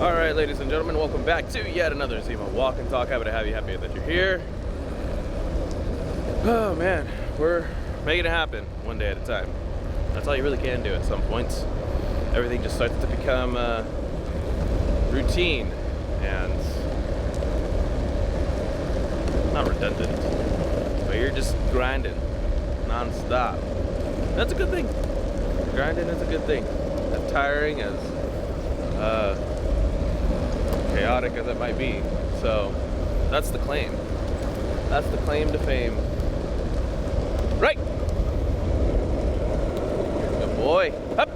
Alright, ladies and gentlemen, welcome back to yet another Zemo Walk'n Talk. Happy to have you, happy that you're here. Oh man, we're making it happen one day at a time. That's all you really can do at some points. Everything just starts to become routine and not redundant, but you're just grinding non-stop. That's a good thing. Grinding is a good thing. As tiring, as chaotic as it might be. So that's the claim. That's the claim to fame. Right. Good boy. Up.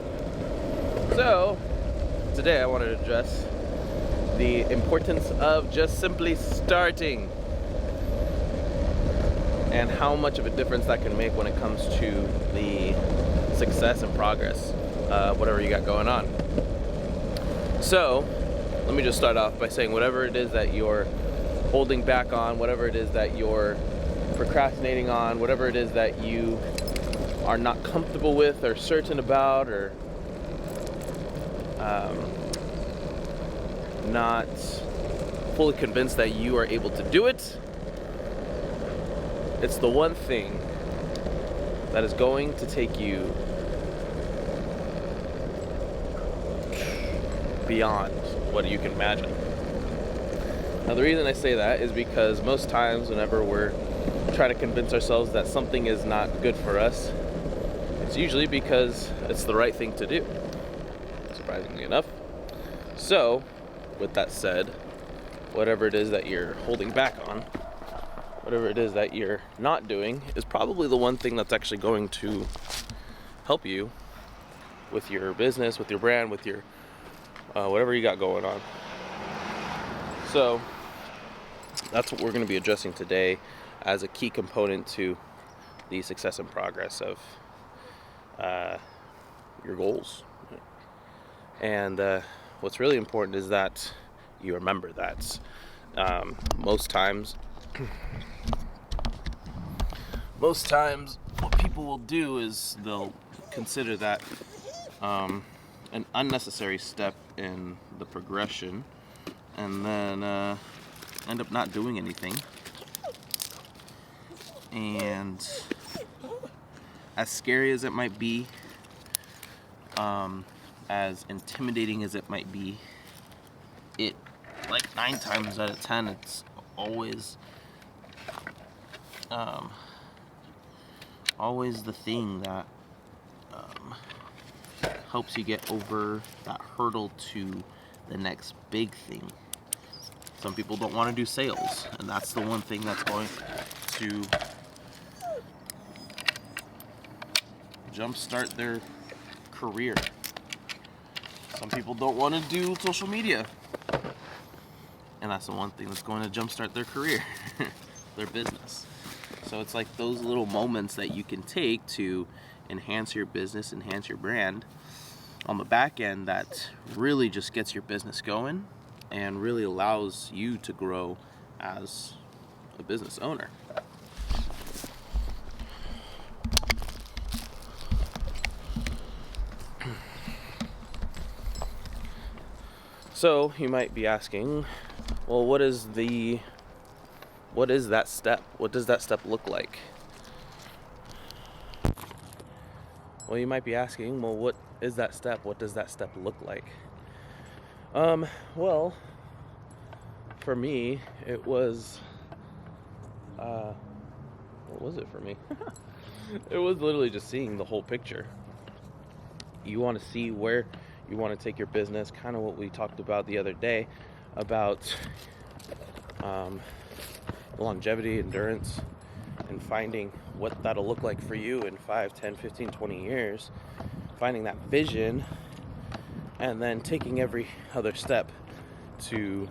So today I wanted to address the importance of just simply starting and how much of a difference that can make when it comes to the success and progress of whatever you got going on. So let me just start off by saying whatever it is that you're holding back on, whatever it is that you're procrastinating on, whatever it is that you are not comfortable with or certain about or not fully convinced that you are able to do it, it's the one thing that is going to take you beyond what you can imagine. Now, the reason I say that is because most times whenever we're trying to convince ourselves that something is not good for us, it's usually because it's the right thing to do, surprisingly enough. So, with that said, whatever it is that you're holding back on, whatever it is that you're not doing, is probably the one thing that's actually going to help you with your business, with your brand, with your whatever you got going on. So that's what we're going to be addressing today as a key component to the success and progress of your goals. And what's really important is that you remember that most times what people will do is they'll consider that an unnecessary step in the progression, and then end up not doing anything. And as scary as it might be, as intimidating as it might be, it, like 9 times out of 10, it's always the thing that helps you get over that hurdle to the next big thing. Some people don't want to do sales, and that's the one thing that's going to jumpstart their career. Some people don't want to do social media, and that's the one thing that's going to jumpstart their career, their business. So it's like those little moments that you can take to enhance your business, enhance your brand on the back end that really just gets your business going and really allows you to grow as a business owner. So you might be asking, well, what is that step? What does that step look like? Well, you might be asking, well, what is that step? What does that step look like? Well, for me, it was, what was it for me? It was literally just seeing the whole picture. You want to see where you want to take your business, kind of what we talked about the other day about longevity, endurance, and finding what that'll look like for you in 5, 10, 15, 20 years, finding that vision, and then taking every other step to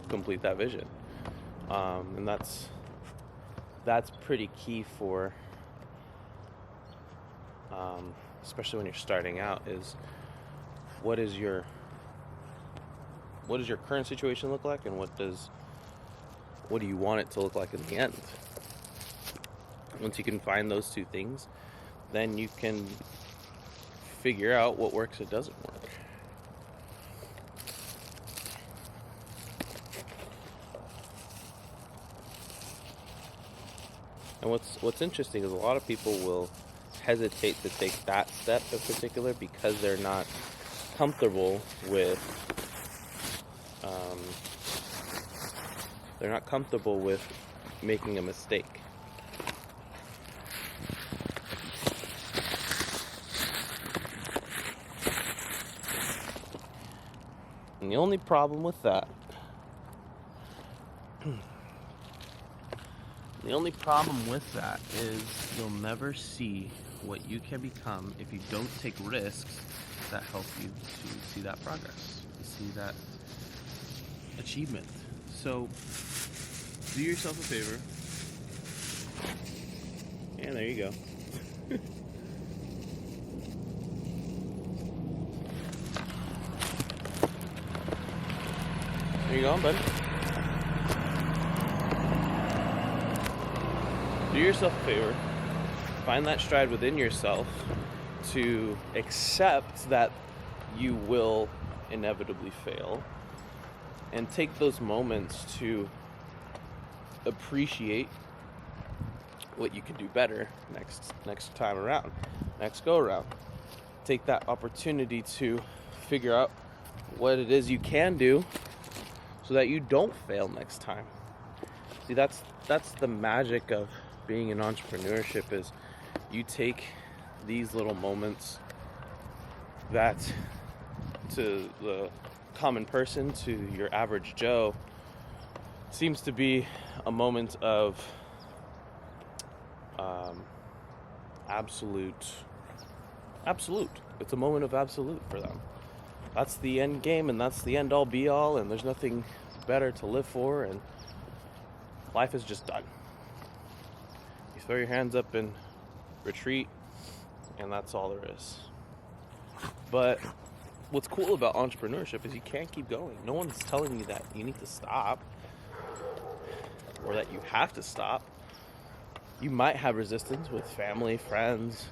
complete that vision. And that's pretty key for, especially when you're starting out, is what does your current situation look like, and what do you want it to look like in the end? Once you can find those two things, then you can figure out what works and doesn't work. And what's interesting is a lot of people will hesitate to take that step in particular because they're not comfortable with making a mistake. And the only problem with that is you'll never see what you can become if you don't take risks that help you to see that progress, to see that achievement. So do yourself a favor. And there you go. There you go, bud. Do yourself a favor. Find that stride within yourself to accept that you will inevitably fail, and take those moments to appreciate what you can do better next time around, next go around. Take that opportunity to figure out what it is you can do so that you don't fail next time. See, that's the magic of being in entrepreneurship, is you take these little moments that to the common person, to your average Joe, seems to be a moment of absolute. It's a moment of absolute for them. That's the end game, and that's the end all be all, and there's nothing better to live for, and life is just done. You throw your hands up and retreat, and that's all there is. But what's cool about entrepreneurship is you can't keep going. No one's telling you that you need to stop or that you have to stop. You might have resistance with family, friends,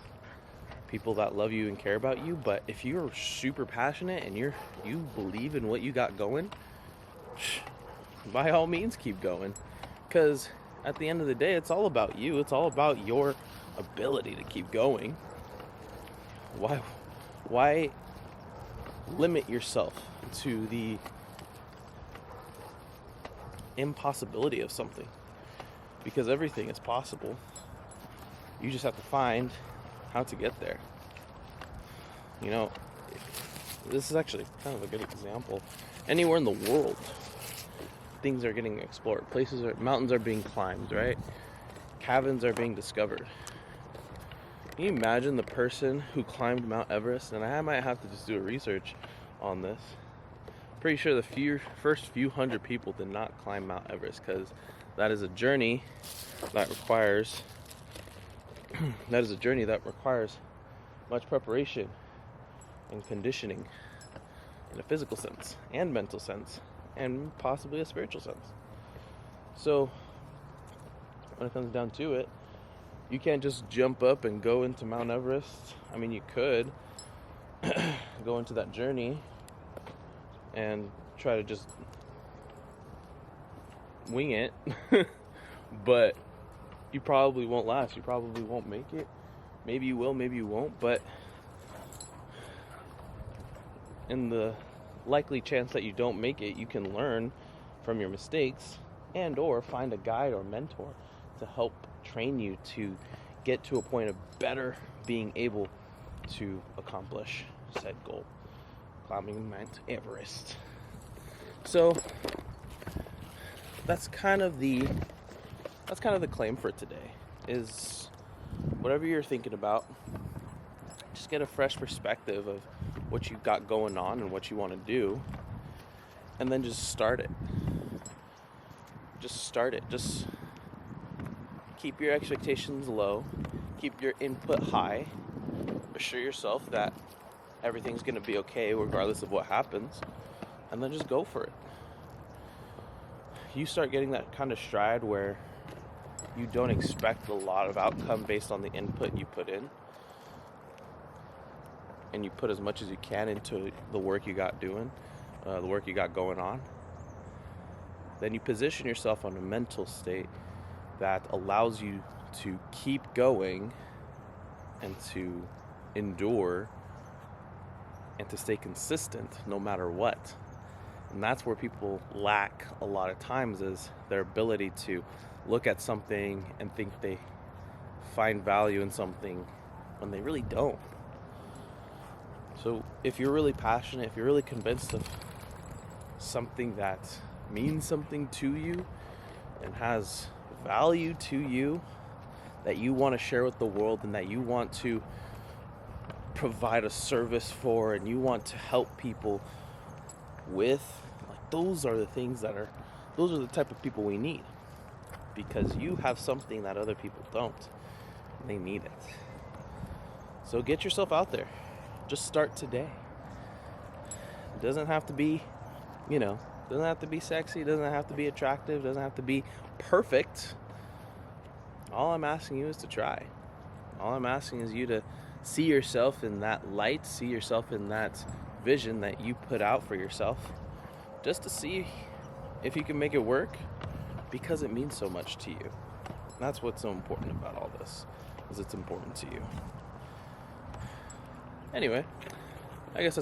people that love you and care about you, but if you're super passionate and you believe in what you got going, by all means keep going. Because at the end of the day, it's all about you. It's all about your ability to keep going. Why limit yourself to the impossibility of something? Because everything is possible. You just have to find how to get there. You know, this is actually kind of a good example. Anywhere in the world, things are getting explored. Mountains are being climbed, right? Caverns are being discovered. Can you imagine the person who climbed Mount Everest? And I might have to just do a research on this. Pretty sure the first few hundred people did not climb Mount Everest, because that is a journey that requires much preparation and conditioning in a physical sense and mental sense and possibly a spiritual sense. So when it comes down to it, you can't just jump up and go into Mount Everest. I mean, you could go into that journey and try to just wing it, but you probably won't last. You probably won't make it. Maybe you will, maybe you won't, but in the likely chance that you don't make it, you can learn from your mistakes and or find a guide or mentor to help train you to get to a point of better being able to accomplish said goal, climbing Mount Everest. So that's kind of the claim for today, is whatever you're thinking about, just get a fresh perspective of what you've got going on and what you want to do, and then just start it. Just keep your expectations low, keep your input high, assure yourself that everything's going to be okay regardless of what happens, and then just go for it. You start getting that kind of stride where you don't expect a lot of outcome based on the input you put in, and you put as much as you can into the work you got doing, the work you got going on. Then you position yourself on a mental state that allows you to keep going and to endure and to stay consistent no matter what. And that's where people lack a lot of times, is their ability to look at something and think they find value in something when they really don't. So if you're really passionate, if you're really convinced of something that means something to you and has value to you, that you want to share with the world and that you want to provide a service for and you want to help people with, like, those are the things that are, those are the type of people we need, because you have something that other people don't. They need it. So get yourself out there. Just start today. It doesn't have to be, doesn't have to be sexy, doesn't have to be attractive, doesn't have to be perfect. All I'm asking you is to try. All I'm asking is you to see yourself in that light, see yourself in that vision that you put out for yourself, just to see if you can make it work, because it means so much to you. And that's what's so important about all this, is it's important to you. Anyway, I guess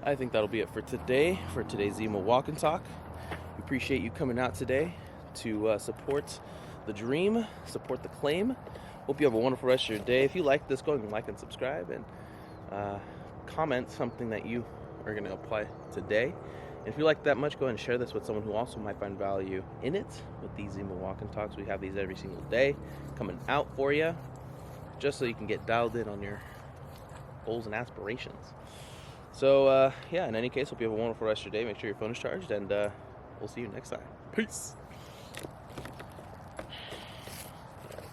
I think that'll be it for today, for today's Zemo Walk'n Talk. We appreciate you coming out today to support the dream, support the claim. Hope you have a wonderful rest of your day. If you like this, go ahead and like and subscribe, and comment something that you are going to apply today. And if you like that much, go ahead and share this with someone who also might find value in it. With these Zemo Walk'n Talks, we have these every single day coming out for you, just so you can get dialed in on your goals and aspirations. So, in any case, hope you have a wonderful rest of your day. Make sure your phone is charged, and we'll see you next time. Peace.